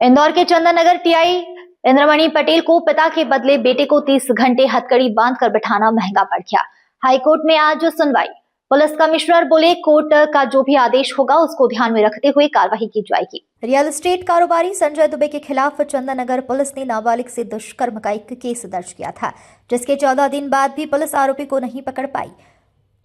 इंदौर के चंदन नगर टीआई इंद्रमणि पटेल को पिता के बदले बेटे को 30 घंटे हथकड़ी बांधकर बिठाना महंगा पड़ गया। हाईकोर्ट में आज सुनवाई। पुलिस कमिश्नर बोले कोर्ट का जो भी आदेश होगा उसको ध्यान में रखते हुए कार्रवाई की जाएगी। रियल एस्टेट कारोबारी संजय दुबे के खिलाफ चंदन नगर पुलिस ने नाबालिग से दुष्कर्म का एक केस दर्ज किया था, जिसके 14 दिन बाद भी पुलिस आरोपी को नहीं पकड़ पाई।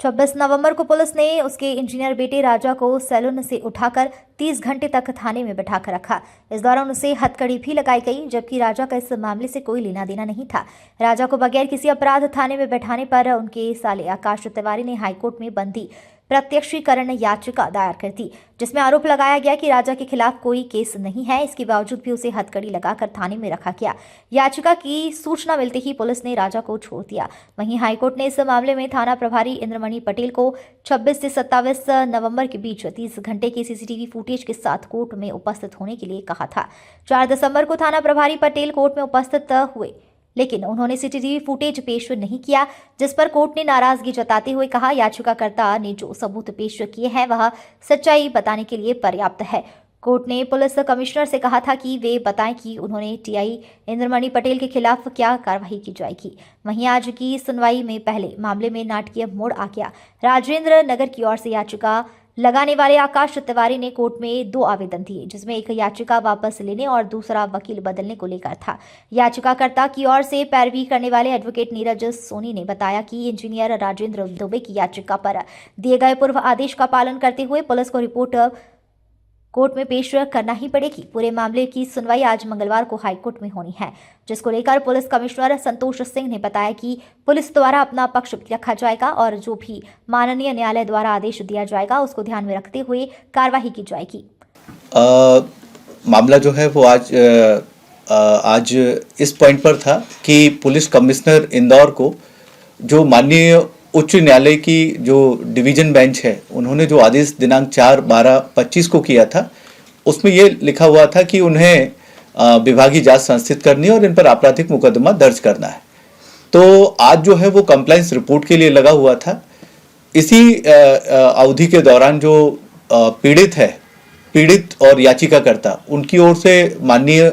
26 नवंबर को पुलिस ने उसके इंजीनियर बेटे राजा को सैलून से उठाकर 30 घंटे तक थाने में बैठाकर रखा। इस दौरान उसे हथकड़ी भी लगाई गई, जबकि राजा का इस मामले से कोई लेना देना नहीं था। राजा को बगैर किसी अपराध थाने में बैठाने पर उनके साले आकाश तिवारी ने हाईकोर्ट में बंदी प्रत्यक्षीकरण याचिका दायर कर दी, जिसमें आरोप लगाया गया कि राजा के खिलाफ कोई केस नहीं है। इसके बावजूद भी उसे हथकड़ी लगाकर थाने में रखा गया। याचिका की सूचना मिलते ही पुलिस ने राजा को छोड़ दिया। वहीं हाईकोर्ट ने इस मामले में थाना प्रभारी इंद्रमणि पटेल को 26 से 27 नवंबर के बीच 30 घंटे की सीसीटीवी फुटेज के साथ कोर्ट में उपस्थित होने के लिए कहा था। 4 दिसंबर को थाना प्रभारी पटेल कोर्ट में उपस्थित हुए, लेकिन उन्होंने सीसीटीवी फुटेज पेश नहीं किया, जिस पर कोर्ट ने नाराजगी जताते हुए कहा, याचिकाकर्ता ने जो सबूत पेश किए हैं वह सच्चाई बताने के लिए पर्याप्त है। कोर्ट ने पुलिस कमिश्नर से कहा था कि वे बताएं कि उन्होंने टीआई इंद्रमणि पटेल के खिलाफ क्या कार्रवाई की जाएगी। वहीं आज की सुनवाई में पहले मामले में नाटकीय मोड़ आ गया। राजेंद्र नगर की ओर से याचिका लगाने वाले आकाश तिवारी ने कोर्ट में 2 आवेदन दिए, जिसमें एक याचिका वापस लेने और दूसरा वकील बदलने को लेकर था। याचिकाकर्ता की ओर से पैरवी करने वाले एडवोकेट नीरज सोनी ने बताया कि इंजीनियर राजेंद्र दुबे की याचिका पर दिए गए पूर्व आदेश का पालन करते हुए पुलिस को रिपोर्ट कोर्ट में पेश करना ही पड़ेगी। पूरे मामले की सुनवाई आज मंगलवार को हाईकोर्ट में होनी है, जिसको लेकर पुलिस कमिश्नर संतोष सिंह ने बताया कि पुलिस द्वारा अपना पक्ष रखा जाएगा और जो भी माननीय न्यायालय द्वारा आदेश दिया जाएगा उसको ध्यान में रखते हुए कार्रवाई की जाएगी। मामला जो है वो आज इस पॉइंट पर था कि पुलिस कमिश्नर इंदौर को जो माननीय उच्च न्यायालय की जो डिवीजन बेंच है उन्होंने जो आदेश दिनांक 4/12/25 को किया था, उसमें ये लिखा हुआ था कि उन्हें विभागीय जांच संस्थित करनी है और इन पर आपराधिक मुकदमा दर्ज करना है। तो आज जो है वो कंप्लायंस रिपोर्ट के लिए लगा हुआ था। इसी अवधि के दौरान जो पीड़ित और याचिकाकर्ता उनकी ओर से माननीय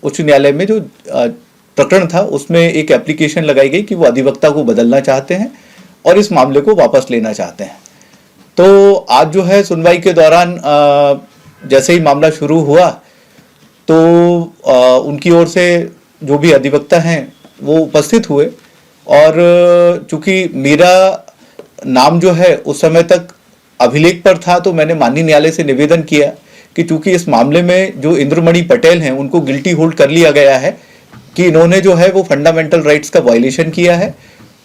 उच्च न्यायालय में जो प्रकरण था उसमें एक एप्लीकेशन लगाई गई कि वो अधिवक्ता को बदलना चाहते हैं और इस मामले को वापस लेना चाहते हैं। तो आज जो है सुनवाई के दौरान जैसे ही मामला शुरू हुआ तो उनकी ओर से जो भी अधिवक्ता हैं वो उपस्थित हुए और चूंकि मेरा नाम जो है उस समय तक अभिलेख पर था, तो मैंने माननीय न्यायालय से निवेदन किया कि चूंकि इस मामले में जो इंद्रमणि पटेल हैं उनको गिल्टी होल्ड कर लिया गया है कि इन्होंने जो है वो फंडामेंटल राइट्स का वायलेशन किया है,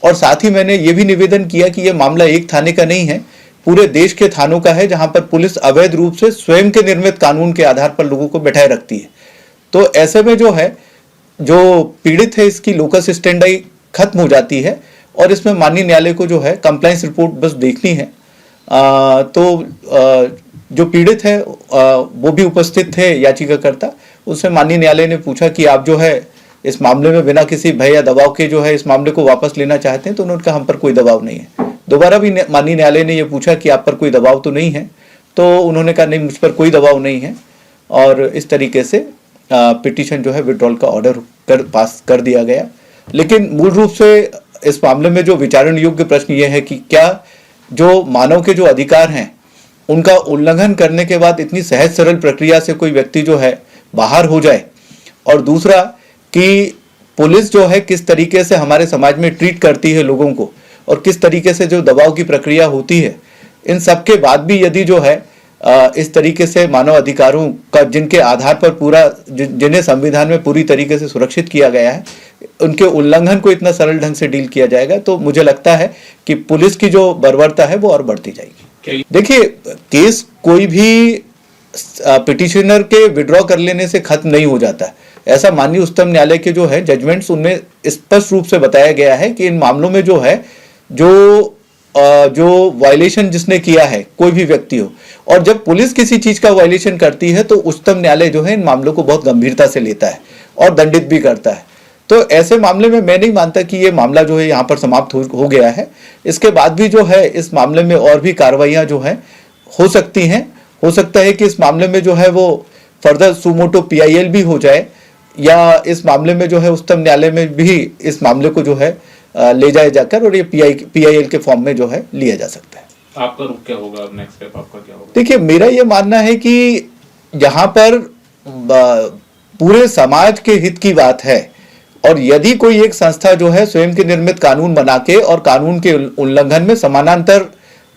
और साथ ही मैंने ये भी निवेदन किया कि ये मामला एक थाने का नहीं है, पूरे देश के थानों का है, जहां पर पुलिस अवैध रूप से स्वयं के निर्मित कानून के आधार पर लोगों को बैठाए रखती है। तो ऐसे में जो है जो पीड़ित है इसकी लोकस स्टैंडाई खत्म हो जाती है और इसमें माननीय न्यायालय को जो है कंप्लायंस रिपोर्ट बस देखनी है। जो पीड़ित है वो भी उपस्थित थे याचिकाकर्ता। उससे माननीय न्यायालय ने पूछा कि आप जो है इस मामले में बिना किसी भय या दबाव के जो है इस मामले को वापस लेना चाहते हैं, तो उन्होंने कहा हम पर कोई दबाव नहीं है। दोबारा भी माननीय न्यायालय ने यह पूछा कि आप पर कोई दबाव तो नहीं है, तो उन्होंने कहा नहीं, मुझ पर कोई दबाव नहीं है, और इस तरीके से पिटीशन जो है विड्रॉल का ऑर्डर पास कर दिया गया। लेकिन मूल रूप से इस मामले में जो विचारण योग्य प्रश्न ये है कि क्या जो मानव के जो अधिकार हैं उनका उल्लंघन करने के बाद इतनी सहज सरल प्रक्रिया से कोई व्यक्ति जो है बाहर हो जाए, और दूसरा कि पुलिस जो है किस तरीके से हमारे समाज में ट्रीट करती है लोगों को और किस तरीके से जो दबाव की प्रक्रिया होती है, इन सब के बाद भी यदि जो है इस तरीके से मानव अधिकारों का जिनके आधार पर पूरा जिन्हें संविधान में पूरी तरीके से सुरक्षित किया गया है, उनके उल्लंघन को इतना सरल ढंग से डील किया जाएगा, तो मुझे लगता है कि पुलिस की जो बर्बरता है वो और बढ़ती जाएगी। देखिए, केस कोई भी पिटिशनर के विड्रॉ कर लेने से खत्म नहीं हो जाता। ऐसा माननीय उच्चतम न्यायालय के जो है जजमेंट्स उनमें स्पष्ट रूप से बताया गया है कि इन मामलों में जो है जो वायलेशन जिसने किया है कोई भी व्यक्ति हो, और जब पुलिस किसी चीज का वायलेशन करती है तो उच्चतम न्यायालय जो है इन मामलों को बहुत गंभीरता से लेता है और दंडित भी करता है। तो ऐसे मामले में मैं नहीं मानता कि ये मामला जो है यहाँ पर समाप्त हो गया है। इसके बाद भी जो है इस मामले में और भी कार्रवाइयाँ जो है हो सकती हैं। हो सकता है कि इस मामले में जो है वो फर्दर सुमोटो पीआईएल भी हो जाए, या इस मामले में जो है उच्चतम न्यायालय में भी इस मामले को जो है ले जाया जाकर और ये पीआईएल के फॉर्म में जो है लिया जा सकता है। आपका रुख क्या होगा, नेक्स्ट स्टेप आपका क्या होगा? देखिए, मेरा ये मानना है कि यहाँ पर पूरे समाज के हित की बात है, और यदि कोई एक संस्था जो है स्वयं के निर्मित कानून बना के और कानून के उल्लंघन में समानांतर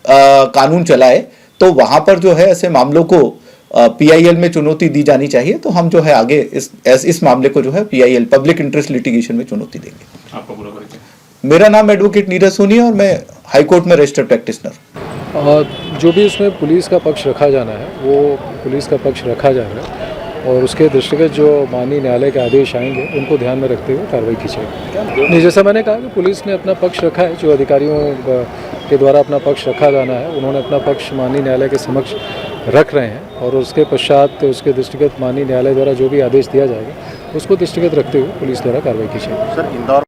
कानून चलाए, तो वहां पर जो है ऐसे मामलों को पीआईएल में चुनौती दी जानी चाहिए। तो हम जो है आगे इस मामले को जो है पीआईएल पब्लिक इंटरेस्ट लिटिगेशन में चुनौती देंगे। आपका पूरा परिचय? मेरा नाम एडवोकेट नीरज सोनी है और मैं हाईकोर्ट में रजिस्टर्ड प्रैक्टिशनर। और जो भी उसमें पुलिस का पक्ष रखा जाना है वो पुलिस का पक्ष रखा जा रहा है, और उसके दृष्टिगत जो माननीय न्यायालय के आदेश आएंगे उनको ध्यान में रखते हुए कार्रवाई की जाएगी। नहीं, जैसा मैंने कहा कि पुलिस ने अपना पक्ष रखा है, जो अधिकारियों के द्वारा अपना पक्ष रखा जाना है उन्होंने अपना पक्ष माननीय न्यायालय के समक्ष रख रहे हैं, और उसके पश्चात उसके दृष्टिगत माननीय न्यायालय द्वारा जो भी आदेश दिया जाएगा उसको दृष्टिगत रखते हुए पुलिस द्वारा कार्रवाई की जाएगी। सर, इंदौर